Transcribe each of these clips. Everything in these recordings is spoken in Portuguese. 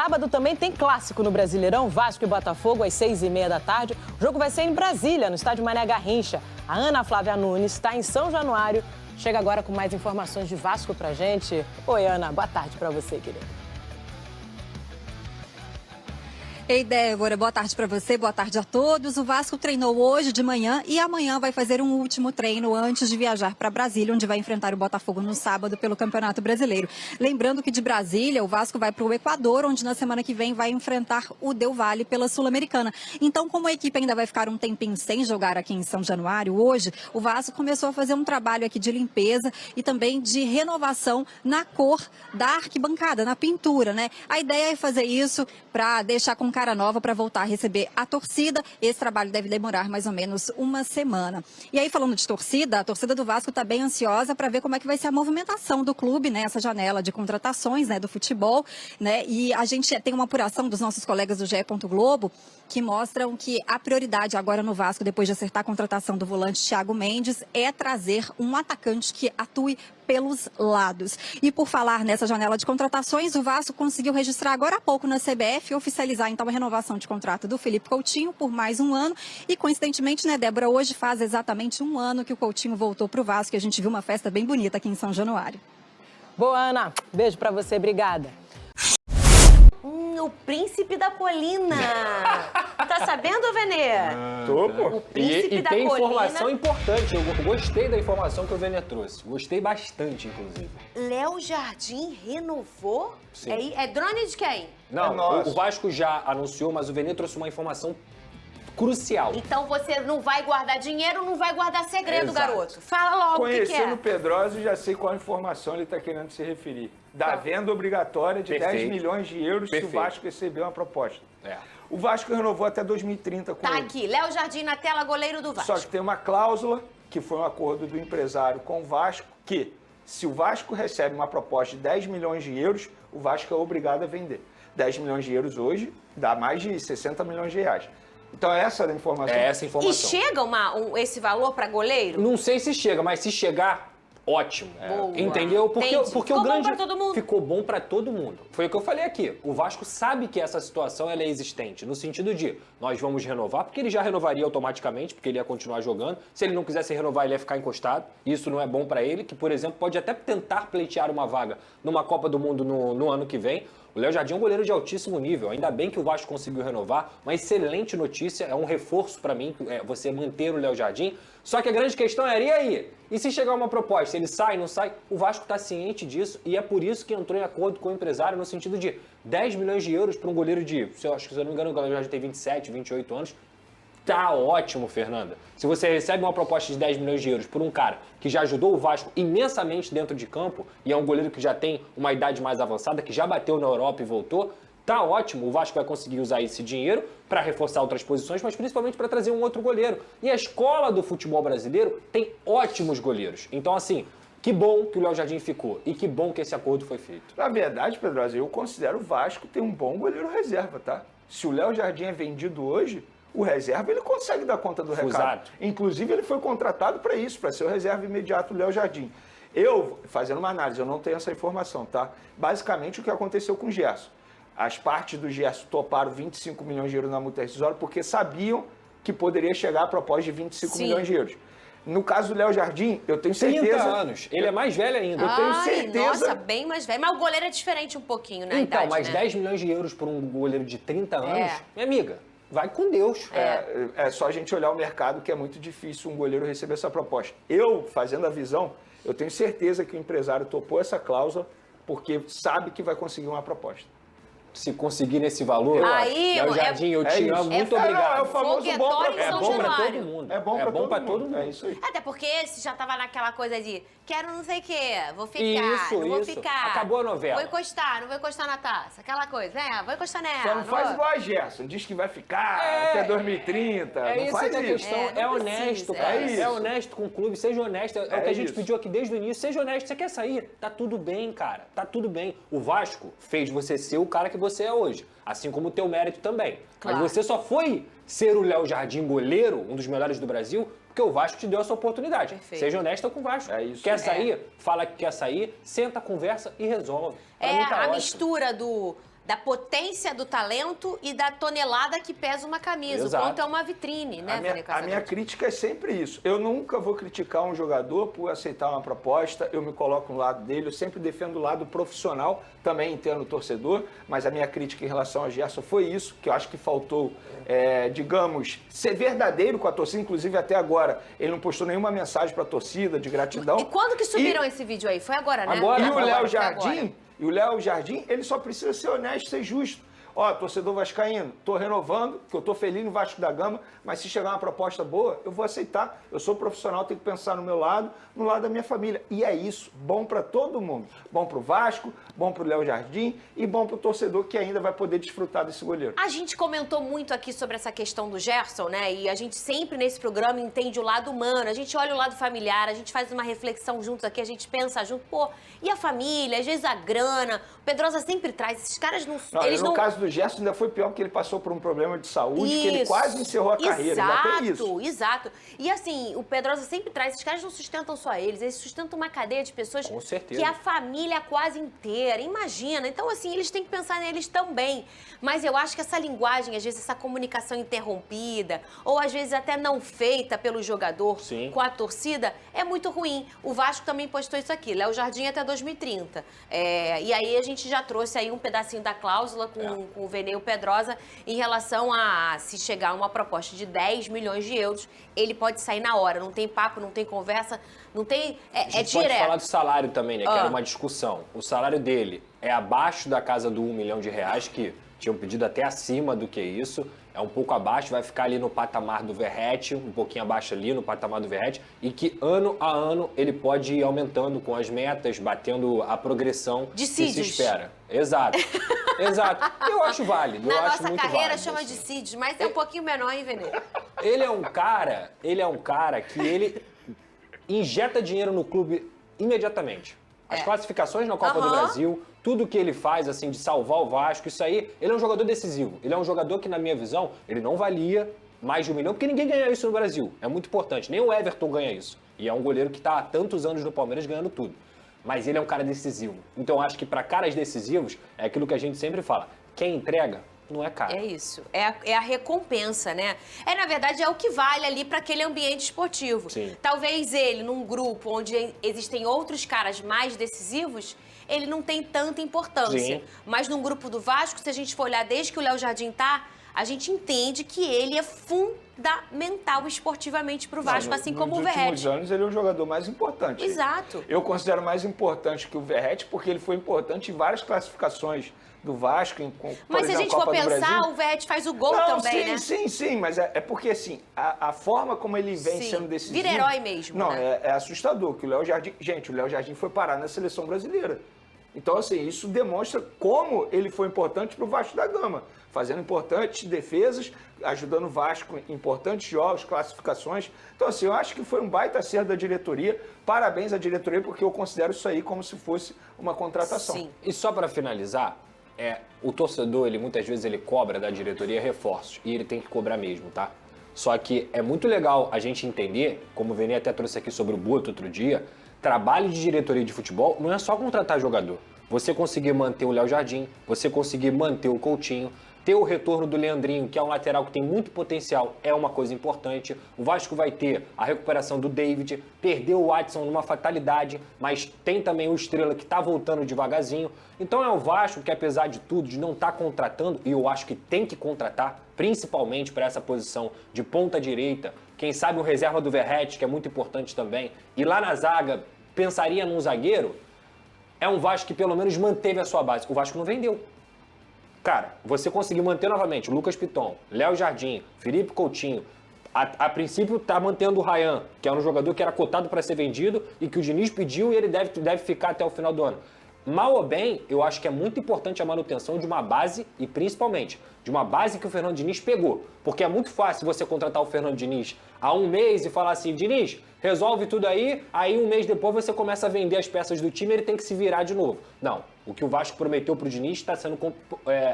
Sábado também tem clássico no Brasileirão, Vasco e Botafogo, às 6h30 da tarde. O jogo vai ser em Brasília, no estádio Mané Garrincha. A Ana Flávia Nunes está em São Januário. Chega agora com mais informações de Vasco pra gente. Oi, Ana, boa tarde pra você, querida. Ei, Débora, boa tarde para você, boa tarde a todos. O Vasco treinou hoje de manhã e amanhã vai fazer um último treino antes de viajar para Brasília, onde vai enfrentar o Botafogo no sábado pelo Campeonato Brasileiro. Lembrando que de Brasília, o Vasco vai para o Equador, onde na semana que vem vai enfrentar o Del Valle pela Sul-Americana. Então, como a equipe ainda vai ficar um tempinho sem jogar aqui em São Januário, hoje o Vasco começou a fazer um trabalho aqui de limpeza e também de renovação na cor da arquibancada, na pintura, né? A ideia é fazer isso para deixar com cara nova para voltar a receber a torcida. Esse trabalho deve demorar mais ou menos uma semana. E aí, falando de torcida, a torcida do Vasco está bem ansiosa para ver como é que vai ser a movimentação do clube nessa janela de contratações, né, do futebol, né? E a gente tem uma apuração dos nossos colegas do GE. Globo que mostram que a prioridade agora no Vasco, depois de acertar a contratação do volante Thiago Mendes, é trazer um atacante que atue pelos lados. E por falar nessa janela de contratações, o Vasco conseguiu registrar agora há pouco na CBF e oficializar então a renovação de contrato do Felipe Coutinho por mais um ano. E coincidentemente, né, Débora, hoje faz exatamente um ano que o Coutinho voltou para o Vasco e a gente viu uma festa bem bonita aqui em São Januário. Boa, Ana. Beijo pra você, obrigada. O príncipe da colina. Tá sabendo, Venê? Tô, pô. O príncipe da tem colina. informação importante. Eu gostei da informação que o Venê trouxe. Gostei bastante, inclusive. Léo Jardim renovou? Sim. É drone de quem? Não, nosso. o Vasco já anunciou, mas o Venê trouxe uma informação crucial. Então você não vai guardar dinheiro, não vai guardar segredo, Exato. garoto. Fala logo o que Conhecendo é. o Pedroso, já sei qual informação ele está querendo se referir. Da venda obrigatória de 10 Perfeito. milhões de euros Perfeito. se o Vasco receber uma proposta. É. O Vasco renovou até 2030 com Tá ele. aqui, Léo Jardim na tela, goleiro do Vasco. Só que tem uma cláusula, que foi um acordo do empresário com o Vasco, que se o Vasco recebe uma proposta de 10 milhões de euros, o Vasco é obrigado a vender. 10 milhões de euros hoje dá mais de 60 milhões de reais. Então essa é a informação. É essa a E informação. chega esse valor pra goleiro? Não sei se chega, mas se chegar, ótimo. Boa. Entendeu? Porque Entendi. o Ficou bom grande pra todo mundo. ficou bom pra todo mundo. Foi o que eu falei aqui. O Vasco sabe que essa situação ela é existente, no sentido de nós vamos renovar, porque ele já renovaria automaticamente, porque ele ia continuar jogando. Se ele não quisesse renovar, ele ia ficar encostado. Isso não é bom pra ele, que, por exemplo, pode até tentar pleitear uma vaga numa Copa do Mundo no ano que vem. O Léo Jardim é um goleiro de altíssimo nível. Ainda bem que o Vasco conseguiu renovar. Uma excelente notícia. É um reforço para mim você manter o Léo Jardim. Só que a grande questão era, e aí? E se chegar uma proposta, ele sai, não sai? O Vasco está ciente disso e é por isso que entrou em acordo com o empresário no sentido de 10 milhões de euros para um goleiro de, se eu não me engano, o Léo Jardim tem 27, 28 anos. Tá ótimo, Fernanda. Se você recebe uma proposta de 10 milhões de euros por um cara que já ajudou o Vasco imensamente dentro de campo e é um goleiro que já tem uma idade mais avançada, que já bateu na Europa e voltou, tá ótimo. O Vasco vai conseguir usar esse dinheiro para reforçar outras posições, mas principalmente para trazer um outro goleiro. E a escola do futebol brasileiro tem ótimos goleiros. Então, assim, que bom que o Léo Jardim ficou e que bom que esse acordo foi feito. Na verdade, Pedroso, eu considero o Vasco ter um bom goleiro reserva, tá? Se o Léo Jardim é vendido hoje, o reserva ele consegue dar conta do recado. Exato. Inclusive, ele foi contratado para isso, para ser o reserva imediato do Léo Jardim. Eu, fazendo uma análise, eu não tenho essa informação, tá? Basicamente, o que aconteceu com o Gerson. As partes do Gerson toparam 25 milhões de euros na multa rescisória porque sabiam que poderia chegar a proposta de 25 Sim. milhões de euros. No caso do Léo Jardim, eu tenho 30 certeza... anos. Ele é mais velho ainda. Eu tenho certeza... Nossa, bem mais velho. Mas o goleiro é diferente um pouquinho na Então, idade, mas né? 10 milhões de euros por um goleiro de 30 anos, É. minha amiga, vai com Deus. É só a gente olhar o mercado que é muito difícil um goleiro receber essa proposta. Eu, fazendo a visão, eu tenho certeza que o empresário topou essa cláusula porque sabe que vai conseguir uma proposta. Se conseguir nesse valor, Aí, Léo Jardim, eu te isso. amo, muito É obrigado. o famoso bom Foguetório pra em É São bom pra Januário. todo mundo. É bom pra todo mundo. mundo. É isso aí. Até porque esse já tava naquela coisa de quero não sei o quê, vou ficar, Isso, não vou isso. ficar. Acabou a novela. Vou encostar, não vou encostar na taça. Aquela coisa, né? Vou encostar nela. Só não faz vou- igual a Gerson, diz que vai ficar até 2030. É não isso faz que é a isso. questão. É, É, não honesto, precisa, cara. é isso. É honesto com o clube, seja honesto. É o que a gente isso. pediu aqui desde o início. Seja honesto. Você quer sair? Tá tudo bem, cara. Tá tudo bem. O Vasco fez você ser o cara que você é hoje. Assim como o teu mérito também. Claro. Mas você só foi ser o Léo Jardim goleiro, um dos melhores do Brasil, porque o Vasco te deu essa oportunidade. Perfeito. Seja honesta com o Vasco. É isso. Quer sair? Fala que quer sair, senta, conversa e resolve. Pra mim tá a ótimo. mistura da potência do talento e da tonelada que pesa uma camisa. Exato. O quanto é uma vitrine, né, Vene A Casagrande? minha crítica é sempre isso. Eu nunca vou criticar um jogador por aceitar uma proposta, eu me coloco no lado dele, eu sempre defendo o lado profissional, também entendo o torcedor, mas a minha crítica em relação ao Gerson foi isso, que eu acho que faltou, digamos, ser verdadeiro com a torcida, inclusive até agora, ele não postou nenhuma mensagem para a torcida de gratidão. E quando que subiram esse vídeo aí? Foi agora, né? Agora, E o foi Léo agora. Jardim, ele só precisa ser honesto, ser justo. Ó, torcedor vascaíno, tô renovando, que eu tô feliz no Vasco da Gama, mas se chegar uma proposta boa, eu vou aceitar. Eu sou profissional, tenho que pensar no meu lado, no lado da minha família. E é isso, bom para todo mundo. Bom pro Vasco, bom pro Léo Jardim e bom pro torcedor que ainda vai poder desfrutar desse goleiro. A gente comentou muito aqui sobre essa questão do Gerson, né? E a gente sempre nesse programa entende o lado humano, a gente olha o lado familiar, a gente faz uma reflexão juntos aqui, a gente pensa junto, pô, e a família, às vezes a grana, o Pedrosa sempre traz, esses caras não... eles no não... caso do Gerson ainda foi pior porque ele passou por um problema de saúde, que ele quase encerrou a carreira, ainda tem isso. Exato. E assim, o Pedrosa sempre traz, esses caras não sustentam só eles sustentam uma cadeia de pessoas Com certeza. que a família quase inteira, imagina. Então assim, eles têm que pensar neles também. Mas eu acho que essa linguagem, às vezes essa comunicação interrompida, ou às vezes até não feita pelo jogador Sim. com a torcida, é muito ruim. O Vasco também postou isso aqui, Léo Jardim até 2030. E aí a gente já trouxe aí um pedacinho da cláusula com o Vene e o Pedrosa em relação a se chegar a uma proposta de 10 milhões de euros, ele pode sair na hora, não tem papo, não tem conversa, não tem... A gente pode direto. falar do salário também, né? Que era uma discussão. O salário dele é abaixo da casa do R$1 milhão, que tinham pedido até acima do que isso. É um pouco abaixo, vai ficar ali no patamar do Verratti, um pouquinho abaixo ali no patamar do Verratti, e que ano a ano ele pode ir aumentando com as metas, batendo a progressão que se espera. Exato. Exato. Eu acho válido. Na eu acho nossa muito carreira válido, chama assim. de CIDs, mas é um pouquinho menor, hein, Vene? Ele é um cara que ele injeta dinheiro no clube imediatamente. As classificações na Copa do Brasil, tudo que ele faz, assim, de salvar o Vasco, isso aí, ele é um jogador decisivo. Ele é um jogador que, na minha visão, ele não valia mais de R$1 milhão, porque ninguém ganha isso no Brasil. É muito importante. Nem o Everton ganha isso. E é um goleiro que está há tantos anos no Palmeiras ganhando tudo. Mas ele é um cara decisivo. Então, eu acho que para caras decisivos, é aquilo que a gente sempre fala. Quem entrega, não é cara. É isso. É a recompensa, né? Na verdade, é o que vale ali para aquele ambiente esportivo. Sim. Talvez ele, num grupo onde existem outros caras mais decisivos, ele não tem tanta importância. Sim. Mas num grupo do Vasco, se a gente for olhar desde que o Léo Jardim tá, a gente entende que ele é fundamental esportivamente pro Vasco, assim como o Verratti. Nos últimos anos, ele é o jogador mais importante. Exato. Eu considero mais importante que o Verratti, porque ele foi importante em várias classificações do Vasco. Mas se a gente for pensar, o Verratti faz o gol também, né? Sim, mas é porque, assim, a forma como ele vem sendo decisivo... Vira herói mesmo, Não, né? é assustador, que o Léo Jardim... Gente, o Léo Jardim foi parar na seleção brasileira. Então, assim, isso demonstra como ele foi importante para o Vasco da Gama, fazendo importantes defesas, ajudando o Vasco em importantes jogos, classificações. Então, assim, eu acho que foi um baita acerto da diretoria. Parabéns à diretoria, porque eu considero isso aí como se fosse uma contratação. Sim. E só para finalizar, o torcedor, ele muitas vezes ele cobra da diretoria reforços, e ele tem que cobrar mesmo, tá? Só que é muito legal a gente entender, como o Vene até trouxe aqui sobre o Boto outro dia, trabalho de diretoria de futebol não é só contratar jogador. Você conseguir manter o Léo Jardim, você conseguir manter o Coutinho, ter o retorno do Leandrinho, que é um lateral que tem muito potencial, é uma coisa importante. O Vasco vai ter a recuperação do David, perdeu o Watson numa fatalidade, mas tem também o Estrela que está voltando devagarzinho. Então é o Vasco que, apesar de tudo, de não estar contratando, e eu acho que tem que contratar, principalmente para essa posição de ponta direita, quem sabe o reserva do Verratti, que é muito importante também, e lá na zaga, pensaria num zagueiro, é um Vasco que pelo menos manteve a sua base. O Vasco não vendeu. Cara, você conseguiu manter novamente Lucas Piton, Léo Jardim, Felipe Coutinho. A princípio tá mantendo o Ryan, que é um jogador que era cotado para ser vendido e que o Diniz pediu e ele deve ficar até o final do ano. Mal ou bem, eu acho que é muito importante a manutenção de uma base e principalmente de uma base que o Fernando Diniz pegou. Porque é muito fácil você contratar o Fernando Diniz há um mês e falar assim, Diniz, resolve tudo aí um mês depois você começa a vender as peças do time e ele tem que se virar de novo. Não, o que o Vasco prometeu pro Diniz está sendo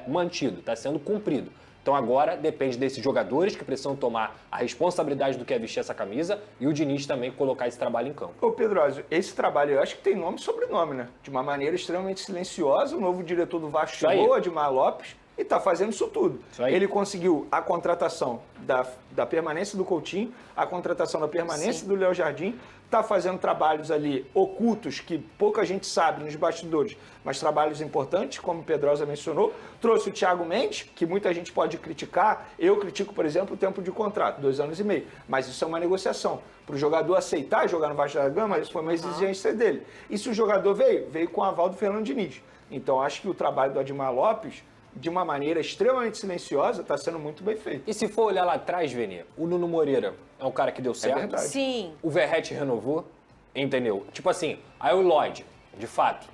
mantido, está sendo cumprido. Então agora depende desses jogadores que precisam tomar a responsabilidade do que é vestir essa camisa e o Diniz também colocar esse trabalho em campo. Ô Pedroso, esse trabalho eu acho que tem nome e sobrenome, né? De uma maneira extremamente silenciosa, o novo diretor do Vasco chegou, Admar Lopes, e está fazendo isso tudo. Ele conseguiu a contratação da permanência do Coutinho, a contratação da permanência do Léo Jardim, está fazendo trabalhos ali ocultos que pouca gente sabe nos bastidores, mas trabalhos importantes, como o Pedrosa mencionou. Trouxe o Thiago Mendes, que muita gente pode criticar. Eu critico, por exemplo, o tempo de contrato, 2 anos e meio. Mas isso é uma negociação. Para o jogador aceitar jogar no Vasco da Gama, isso foi uma exigência dele. E se o jogador veio com o aval do Fernando Diniz. Então, acho que o trabalho do Admar Lopes, de uma maneira extremamente silenciosa, está sendo muito bem feito. E se for olhar lá atrás, Vini, o Nuno Moreira é um cara que deu certo. Verdade. Sim. O Verratti renovou, entendeu? Tipo assim, aí o Lloyd, de fato,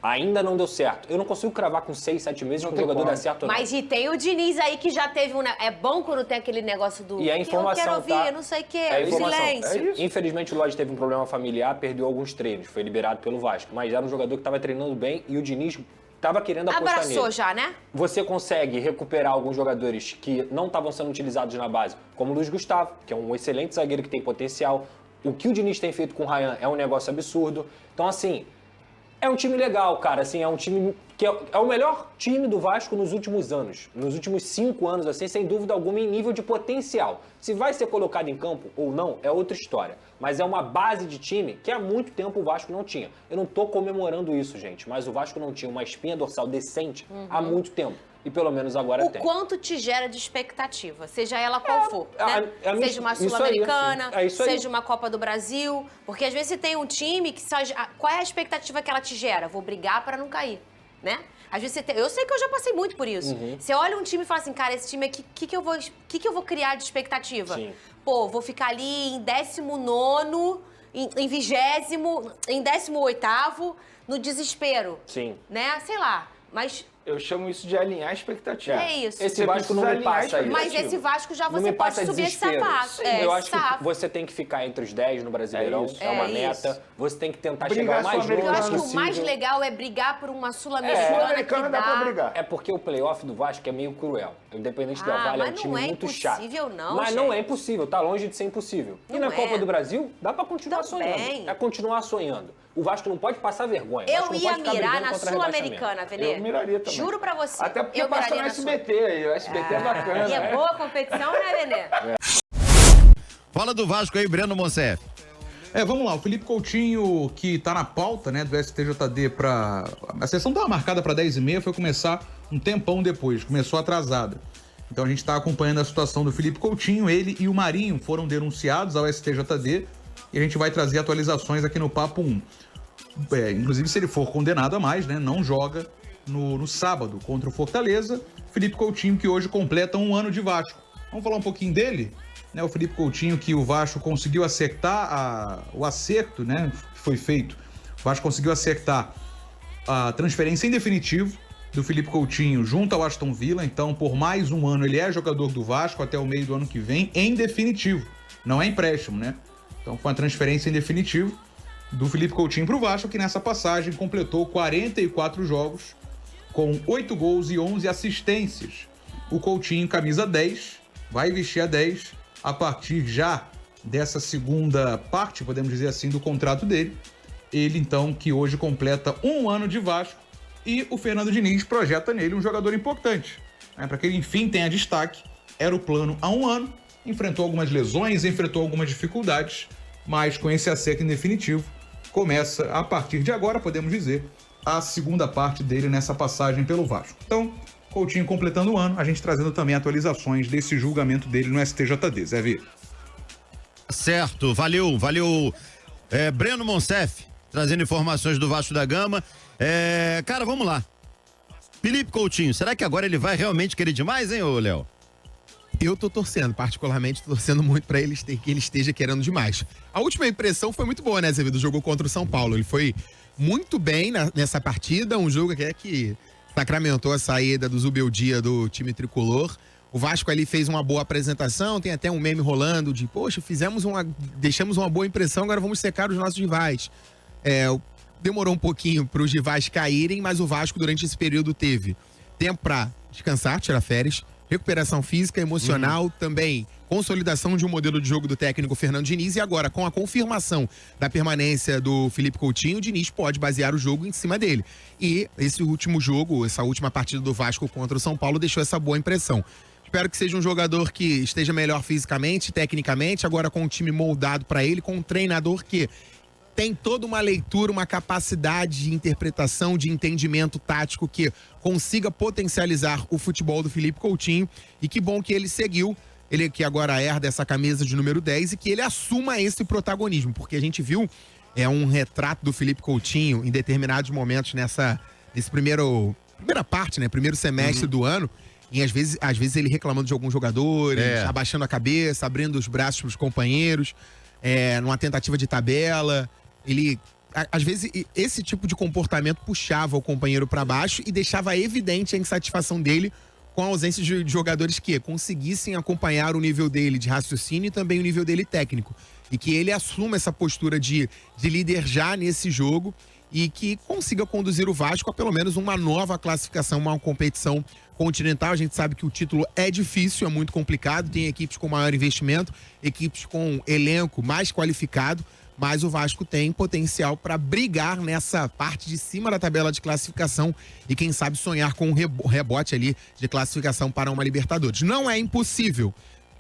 ainda não deu certo. Eu não consigo cravar com 6, 7 meses que o jogador dá certo ou não. Mas e tem o Diniz aí que já teve um... É bom quando tem aquele negócio do... E a informação, eu quero ouvir, tá? eu não sei o quê, É a informação. silêncio. É isso. Infelizmente o Lloyd teve um problema familiar, perdeu alguns treinos, foi liberado pelo Vasco. Mas era um jogador que estava treinando bem e o Diniz estava querendo apostar nele. Abraçou já, né? Você consegue recuperar alguns jogadores que não estavam sendo utilizados na base, como o Luiz Gustavo, que é um excelente zagueiro que tem potencial. O que o Diniz tem feito com o Ryan é um negócio absurdo. Então, assim, é um time legal, cara. Assim, é um time que é o melhor time do Vasco nos últimos anos. Nos últimos 5 anos, assim, sem dúvida alguma, em nível de potencial. Se vai ser colocado em campo ou não, é outra história. Mas é uma base de time que há muito tempo o Vasco não tinha. Eu não tô comemorando isso, gente, mas o Vasco não tinha uma espinha dorsal decente há muito tempo. E pelo menos agora tem. O quanto te gera de expectativa, seja ela qual for, né? Seja uma isso aí, Sul-Americana, assim. É isso aí. seja uma Copa do Brasil. Porque às vezes você tem um time que só... Qual é a expectativa que ela te gera? Vou brigar para não cair, né? Às vezes você tem... Eu sei que eu já passei muito por isso. Você olha um time e fala assim, cara, esse time aqui, o que eu vou criar de expectativa? Sim. Pô, vou ficar ali em 19º, em 20º, em 18º, no desespero. Sim. Né? Sei lá, mas... Eu chamo isso de alinhar a expectativa. É isso. Esse Você Vasco não precisa me alinhar passa a isso. Mas esse Vasco já Não você me pode passa subir esse desespero. sapato. Eu acho sapo. que você tem que ficar entre os 10 no Brasileirão, É isso. é uma É meta. isso. Você tem que tentar Brigar chegar o mais longe Eu Sul-Americana acho que possível. o mais legal é brigar por uma Sul-Americana que Sul-Americana dá pra dá... brigar. É porque o playoff do Vasco é meio cruel. O Independente Del Valle é um mas time não é muito chato. impossível, não, Mas não é gente. impossível, tá longe de ser impossível. E Não na é. Copa do Brasil, dá pra continuar Também. sonhando. É continuar sonhando. O Vasco não pode passar vergonha. O Eu Vasco não ia pode ficar mirar brigando na contra rebaixamento. Sul-Americana, Venê. Eu miraria também. Juro pra você. Até porque eu passa miraria no na Sul. SBT aí. O SBT é bacana. E é né? boa a competição, né, Venê? Fala do Vasco aí, Breno Monsef. Vamos lá, o Felipe Coutinho, que tá na pauta, né, do STJD pra... A sessão tava marcada pra 10h30, foi começar um tempão depois, começou atrasada. Então a gente tá acompanhando a situação do Felipe Coutinho, ele e o Marinho foram denunciados ao STJD e a gente vai trazer atualizações aqui no Papo 1. Inclusive, se ele for condenado a mais, né, não joga no sábado contra o Fortaleza. Felipe Coutinho, que hoje completa 1 ano de Vasco. Vamos falar um pouquinho dele? Né, o Felipe Coutinho, que o Vasco conseguiu acertar o acerto, né, que foi feito. O Vasco conseguiu acertar a transferência em definitivo do Felipe Coutinho junto ao Aston Villa. Então, por mais 1 ano, ele é jogador do Vasco até o meio do ano que vem, em definitivo. Não é empréstimo, né? Então, foi uma transferência em definitivo do Felipe Coutinho para o Vasco, que nessa passagem completou 44 jogos, com 8 gols e 11 assistências. O Coutinho, camisa 10, vai vestir a 10 a partir já dessa segunda parte, podemos dizer assim, do contrato dele. Ele, então, que hoje completa 1 ano de Vasco, e o Fernando Diniz projeta nele um jogador importante, né, para que ele, enfim, tenha destaque. Era o plano há 1 ano, enfrentou algumas lesões, enfrentou algumas dificuldades, mas com esse acerto em definitivo, começa, a partir de agora, podemos dizer, a segunda parte dele nessa passagem pelo Vasco. Então, Coutinho completando o ano, a gente trazendo também atualizações desse julgamento dele no STJD. Zé Vitor. Certo, valeu. Breno Monsef, trazendo informações do Vasco da Gama. Cara, vamos lá. Felipe Coutinho, será que agora ele vai realmente querer demais, hein, ô Léo? Eu tô torcendo, particularmente tô torcendo muito pra ele que ele esteja querendo demais. A última impressão foi muito boa, né, Zé Vitor? Do jogo contra o São Paulo. Ele foi muito bem nessa partida, um jogo que sacramentou a saída do Zubeldia do time tricolor. O Vasco ali fez uma boa apresentação, tem até um meme rolando de, poxa, deixamos uma boa impressão, agora vamos secar os nossos rivais. Demorou um pouquinho para os rivais caírem, mas o Vasco durante esse período teve tempo para descansar, tirar férias, recuperação física, emocional, também consolidação de um modelo de jogo do técnico Fernando Diniz, e agora com a confirmação da permanência do Felipe Coutinho, o Diniz pode basear o jogo em cima dele. E esse último jogo, essa última partida do Vasco contra o São Paulo deixou essa boa impressão. Espero que seja um jogador que esteja melhor fisicamente, tecnicamente, agora com um time moldado para ele, com um treinador que tem toda uma leitura, uma capacidade de interpretação, de entendimento tático que consiga potencializar o futebol do Felipe Coutinho. E que bom que ele seguiu, ele que agora herda essa camisa de número 10, e que ele assuma esse protagonismo, porque a gente viu um retrato do Felipe Coutinho em determinados momentos nesse primeira parte, né, primeiro semestre do ano, e às vezes ele reclamando de alguns jogadores, abaixando a cabeça, abrindo os braços para os companheiros, numa tentativa de tabela. Ele, às vezes, esse tipo de comportamento puxava o companheiro para baixo e deixava evidente a insatisfação dele com a ausência de jogadores que conseguissem acompanhar o nível dele de raciocínio e também o nível dele técnico. E que ele assuma essa postura de líder já nesse jogo e que consiga conduzir o Vasco a pelo menos uma nova classificação, uma competição continental. A gente sabe que o título é difícil, é muito complicado, tem equipes com maior investimento, equipes com elenco mais qualificado, mas o Vasco tem potencial para brigar nessa parte de cima da tabela de classificação e quem sabe sonhar com um rebote ali de classificação para uma Libertadores. Não é impossível.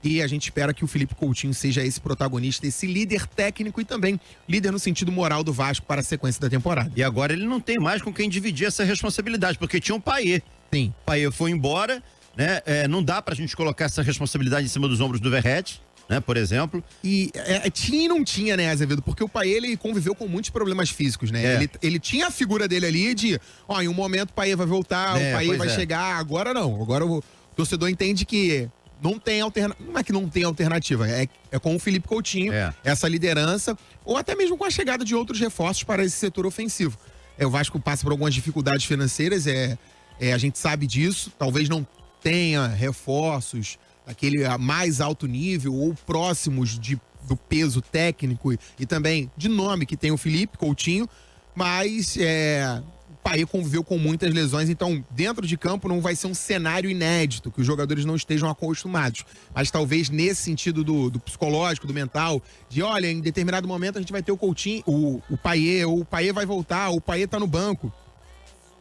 E a gente espera que o Felipe Coutinho seja esse protagonista, esse líder técnico e também líder no sentido moral do Vasco para a sequência da temporada. E agora ele não tem mais com quem dividir essa responsabilidade, porque tinha um Payet. Sim. O Payet foi embora, né? Não dá pra gente colocar essa responsabilidade em cima dos ombros do Verratti, né? Por exemplo. E tinha e não tinha, né, Azevedo? Porque o Payet, ele conviveu com muitos problemas físicos, né? Ele tinha a figura dele ali de, em um momento o Payet vai voltar, o Payet vai chegar. Agora não. Agora o torcedor entende que não tem alternativa. Não é que não tem alternativa, é com o Felipe Coutinho, essa liderança, ou até mesmo com a chegada de outros reforços para esse setor ofensivo. O Vasco passa por algumas dificuldades financeiras, a gente sabe disso, talvez não tenha reforços daquele mais alto nível ou próximos do peso técnico e também de nome que tem o Felipe Coutinho, mas o Payet conviveu com muitas lesões, então dentro de campo não vai ser um cenário inédito, que os jogadores não estejam acostumados, mas talvez nesse sentido do psicológico, do mental, de olha, em determinado momento a gente vai ter o Coutinho, o Payet, ou o Payet vai voltar, o Payet tá no banco.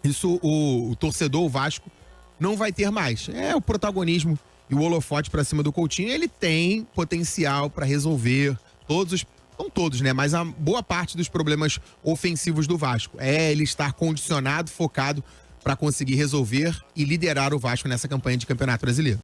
Isso o torcedor, o Vasco, não vai ter mais. O protagonismo e o holofote para cima do Coutinho, ele tem potencial para resolver não todos, né? Mas a boa parte dos problemas ofensivos do Vasco. Ele estar condicionado, focado para conseguir resolver e liderar o Vasco nessa campanha de Campeonato Brasileiro.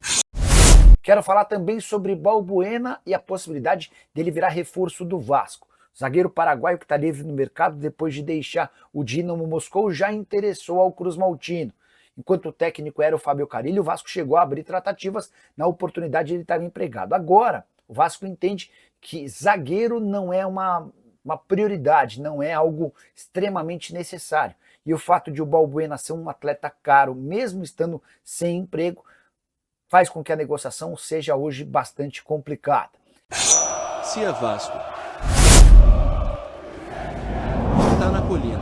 Quero falar também sobre Balbuena e a possibilidade dele virar reforço do Vasco. O zagueiro paraguaio que está livre no mercado depois de deixar o Dinamo Moscou já interessou ao Cruz Maltino. Enquanto o técnico era o Fábio Carille, o Vasco chegou a abrir tratativas na oportunidade de ele estar empregado. Agora, o Vasco entende que zagueiro não é uma prioridade, não é algo extremamente necessário. E o fato de o Balbuena ser um atleta caro, mesmo estando sem emprego, faz com que a negociação seja hoje bastante complicada. Se é Vasco, está na colina.